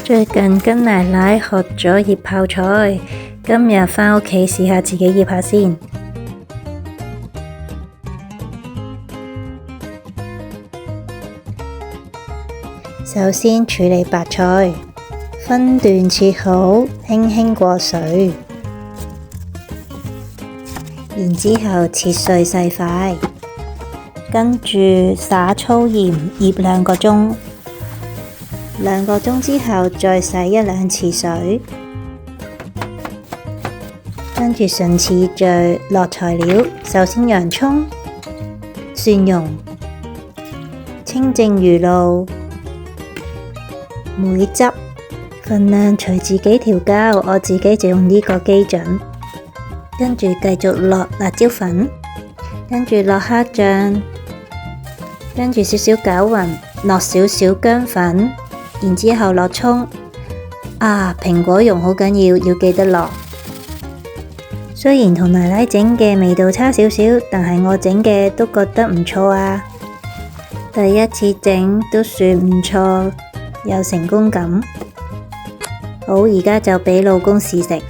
最近跟奶奶學咗醃泡菜，今日返屋企試下自己醃下先。首先處理白菜，分段切好，輕輕過水，然之後切碎細塊，跟住灑粗鹽醃2個鐘。2個鐘之後再洗1-2次水，跟住順次序落材料。首先洋蔥、蒜蓉、清淨魚露、梅汁，份量隨自己調校，我自己就用呢個基準。跟住繼續落辣椒粉，跟住落蝦醬，跟住少少攪勻，落少少薑粉。然之後落蔥，蘋果蓉好緊要，要記得落。雖然同奶奶整嘅味道差少少，但係我整嘅都覺得唔錯啊。第一次整都算唔錯，有成功感。好，而家就俾老公試食。